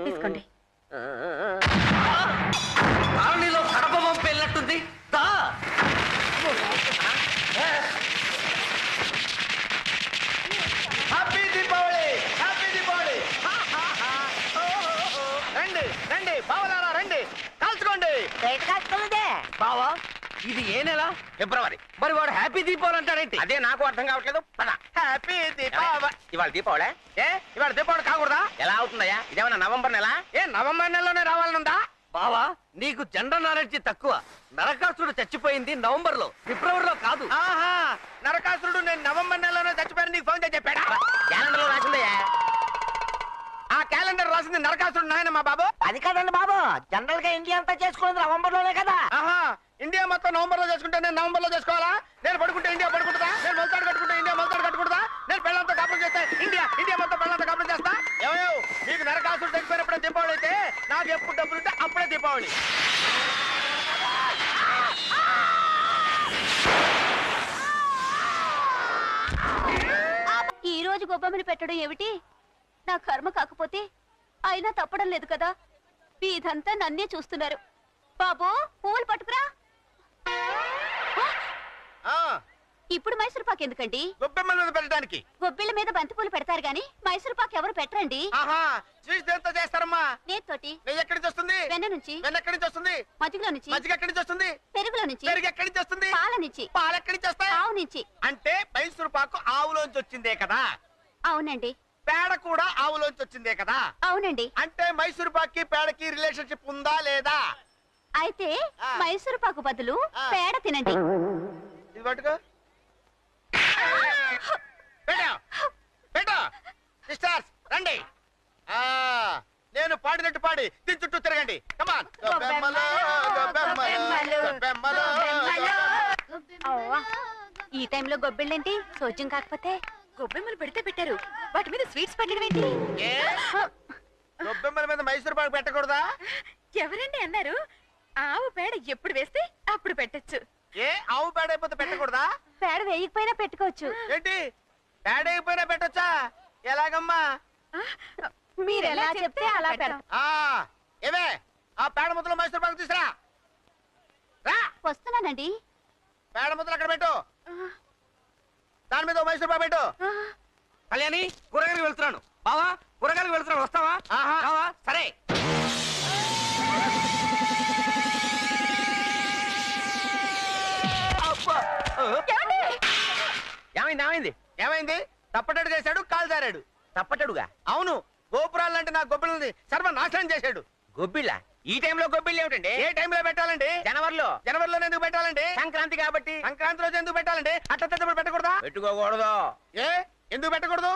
తీసుకోండి. కాలనీలో కడప పంపు వెళ్ళినట్టుంది. Happy Deepavali, happy Deepavali. రండి రండి బావలారా, రండి కాల్చుకోండి. బావా ఇది ఏ నెల? ఫిబ్రవరి. మరి వాడు హ్యాపీ దీపావళి అంటాడేంటి? అదే నాకు అర్థం కావట్లేదు. పద. హ్యాపీ దీపావళి. ఇవాళ దీపావళి? ఇవాళ దీపావళి కాకూడదా? ఎలా అవుతుందయ్యా? ఇదేమన్నా నవంబర్ నెల? నవంబర్ నెలలోనే రావాలనుందా? బావా నీకు జనరల్ నాలెడ్జ్ తక్కువ. నరకాసురుడు చచ్చిపోయింది నవంబర్ లో, ఫిబ్రవరిలో కాదు. ఆహా, నరకాసురుడు నేను నవంబర్ నెలలోనే చచ్చిపోయాను నీకు ఫోన్ చేసి చెప్పాడా? క్యాలెండర్ లో రాసిందయ్యా. ఆ క్యాలెండర్ రాసింది నరకాసురుడు నాయన మా బాబు. అది కదండి బాబు, జనరల్ గా ఇండియా అంతా చేసుకునేది నవంబర్ లోనే కదా. ఆహా, ఇండియా మొత్తం నవంబర్ లో చేసుకుంటే నేను నవంబర్ లో చేసుకోవాలా? నేను పడుకుంటే ఇండియా పడుకుంటుందా? నేను మొలతాడు కట్టుకుంటే ఇండియా మొలతాడు కట్టుకుంటుందా? నేను పెళ్ళంతా కాపురం చేస్తే ఇండియా మొత్తం పెళ్ళంతా కాపురం చేస్తా? ఏమయ్యో, మీకు నరకాసురుడు చచ్చిపోయినప్పుడే దీపావళి అయితే నాకు ఎప్పుడు డబ్బులు ఉంటే అప్పుడే దీపావళి. ఈ రోజు గొబ్బెమ్మని పెట్టడం ఏమిటి? నా కర్మ కాకపోతే అయినా తప్పడం లేదు కదా. వీధంతా నన్నే చూస్తున్నారు. బాబు పువ్వులు పట్టుకురా. ఇప్పుడు మైసూర్ పాక్ ఎందుకండి? గొబ్బెమ్మల మీద పెట్టడానికి. గొబ్బిళ్ళ మీద బంతిపూలు పెడతారు గాని మైసూర్ పాక్ ఎవరు పెట్టరండి. ఆహా, స్వీట్స్ దేంతో చేస్తారమ్మా? నేతోటి. నెయ్యి ఎక్కడి నుంచి వస్తుంది? వెన్న నుంచి. వెన్న ఎక్కడి నుంచి వస్తుంది? మజ్జిగలో నుంచి. మజ్జిగ ఎక్కడి నుంచి వస్తుంది? పెరుగులో నుంచి. పెరుగు ఎక్కడి నుంచి వస్తుంది? పాల నుంచి. పాలు ఎక్కడి నుంచి వస్తాయి? ఆవు నుంచి. అంటే మైసూరు పాకు ఆవులోంచి వచ్చిందే కదా. అవునండి. పేడ కూడా ఆవులోంచి వచ్చిందే కదా. అవునండి. అంటే మైసూరు పాకి పేడకి రిలేషన్షిప్ ఉందా లేదా? అయితే మైసూర్ పాకు బదులు పేడ తినండి. ఇది పట్టుకో. సిస్టర్స్ రండి. నేను పాడినట్టు పాడి దీని చుట్టూ తిరగండి. కమాన్. ఈ టైంలో గొబ్బిళ్ళేంటి? సోజ్యం కాకపోతే గొబ్బెమ్మలు పెడితే పెట్టారు, వాటి మీద స్వీట్స్ పెట్టడం ఏంటి? గొబ్బెమ్మల మీద మైసూరు పాకు పెట్టకూడదా? ఎవరండి అన్నారు? ఆవు పేడ ఎప్పుడు వేస్తే అప్పుడు పెట్టచ్చు. ఆవు పేడ అయిపోతే పెట్టకూడదా? పేడ వేయకపోయినా పెట్టుకోవచ్చు. ఏంటి పేడ అయిపోయినా పెట్టొచ్చా? ఎలాగమ్మా? మీరు ఎలా చెప్తే అలా పెడతాం. ఏవే ఆ పేడ ముద్దలో మైసూరు పాకు తీసురా. వస్తున్నానండి. పేడ ముద్దలు అక్కడ పెట్టు. దాని మీద మైసూరు పాకు పెట్టు. కళ్యాణి కూరగాయలకు వెళ్తున్నాను. బావా కూరగాయలకు వెళ్తున్నాను, వస్తావా? బావా సరే. ఏమైంది? ఏమైంది? తప్పటడు చేశాడు, కాలు జారాడు. తప్పటడుగా? అవును. గోపురాలంటే నా గొబ్బిళ్ళని సర్వనాశనం చేశాడు. గొబ్బిళ్ళ? ఈ టైంలో గొబ్బిళ్ళు ఏమిటండి? ఏ టైంలో పెట్టాలండి? జనవరిలో. జనవరిలో ఎందుకు పెట్టాలండి? సంక్రాంతి కాబట్టి. సంక్రాంతి రోజు ఎందుకు పెట్టాలండి? అట్ల తప్పుడు పెట్టకూడదా? పెట్టుకోకూడదు. ఎందుకు పెట్టకూడదు?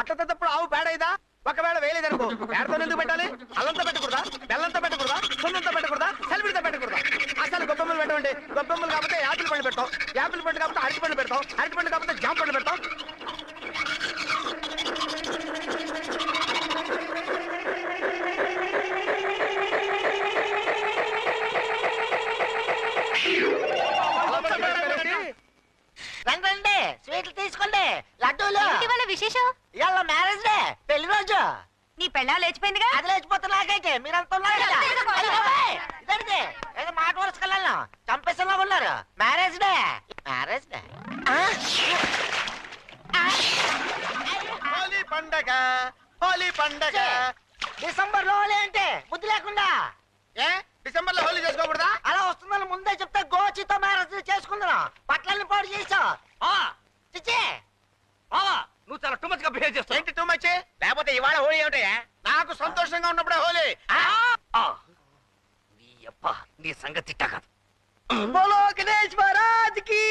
అట్ల తప్పుడు ఆవు పేడైదా? ఒకవేళ వేయలేదనుకో పేడతో ఎందుకు పెట్టాలి? అల్లంతా పెట్టకూడదా? బెల్లంతా పెట్టకూడదా? సున్నంతా పెట్టకూడదా? సెలవిడితో పెట్టకూడదా? అసలు గొబ్బెమ్మలు పెట్టండి. గొబ్బెమ్మలు కాకపోతే యాపిల్ పండు పెడతాం, యాపిల్ పండు కాకపోతే అరటి పండు పెడతాం, అరటి పండు కాకపోతే జామ పండు పెడతాం. రండి స్వీట్లు తీసుకోండి, లడ్డూలు. విశేషం ఇవాళ మ్యారేజ్ డే, పెళ్లి రోజు. నీ పెళ్ళాం లేచిపోయిందిగా. అది లేచిపోతే నాకైతే మీరంతా ఉన్నారు కదా. ఇదండి ఏదో మాట వరుసకెళ్ళాను, చంపేసేలా ఉన్నారు. Marriage day, marriage day. Holi పండగ, హోలీ పండగ. డిసెంబర్ లో హోలీ అంటే బుద్ధి లేకుండా. డిసెంబర్ లో హోలీ చేసుకోకూడదా? అలా వస్తుందని ముందే చెప్తే గోచితో మ్యారేజ్ చేసుకుందాం. పట్లని పాడు చేసావు. చిచ్చే నువ్వు చాలా టూ మచ్ గా బిహేవ్ చేస్తావు. ఏంటి టూ మచ్? లేకపోతే ఇవాళ హోలీ ఏమిటయా? నాకు సంతోషంగా ఉన్నప్పుడే హోలీ. నీ అబ్బా నీ సంగతి తిట్టా కాదు. బోలో గణేష్ మహారాజ్ కి.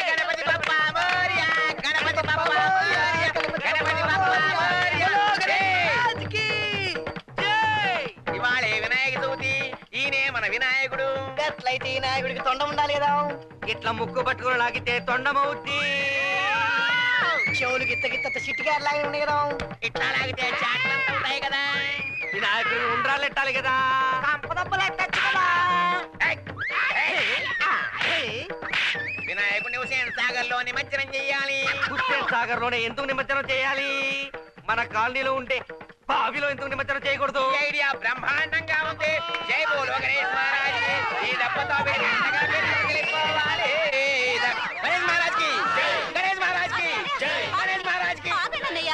గణపతి బప్పా మోరియా, గణపతి బప్పా మోరియా, గణపతి బప్పా మోరియా, గణేష్ కి జై. ఇవాళే వినాయక చవితి, ఈయనే మన వినాయకుడు. ఎట్లయితే ఈ నాయకుడికి తొండ ఉండాలి కదా. ఇట్లా ముక్కు పట్టుకుని లాగితే తొండమవుద్ది. చెవులు గిత్త గిత్త సిట్టిగా లాగే ఉన్నాయి కదా. ఇట్లా లాగితే చాట్లంతా ఉంటాయి కదా. వినాయకుడు ఉండ్రాలు ఎట్టాలి కదా. కంపదబ్బలు ఎట్టచ్చు కదా. వినాయకుడిని హుసేన్ సాగర్ లో నిమజ్జనం చెయ్యాలి. హుస్సేన్ సాగర్ లోనే ఎందుకు నిమజ్జనం చేయాలి? మన కాలనీలో ఉండే బావిలో ఎందుకు నిమజ్జనం చేయకూడదు? ఈ ఐడియా బ్రహ్మాండంగా ఉంది. జై బోలో గణేష్ మహారాజ్ కి. ఈ దెబ్బతో మీరు ఎంతగా వెళ్ళిపోవాలి. గణేష్ మహారాజ్ కి జై. గణేష్ మహారాజ్ కి జై. గణేష్ మహారాజ్ కి. ఆగండి అన్నయ్య,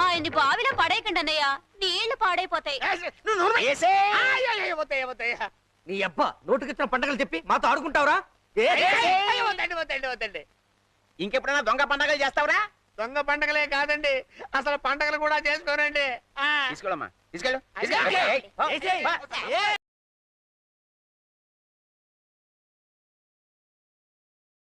ఆయన్ని బావిలో పడేయకండి అన్నయ్య, నీళ్లు పాడైపోతాయి. నీ అబ్బా నోటుకొచ్చిన పండగలు చెప్పి మాతో ఆడుకుంటావురా? వద్దండి. ఇంకెప్పుడైనా దొంగ పండగలు చేస్తావురా? దొంగ పండగలే కాదండి, అసలు పండగలు కూడా చేసుకోనండి. తీసుకోమ్మా, తీసుకెళ్ళు.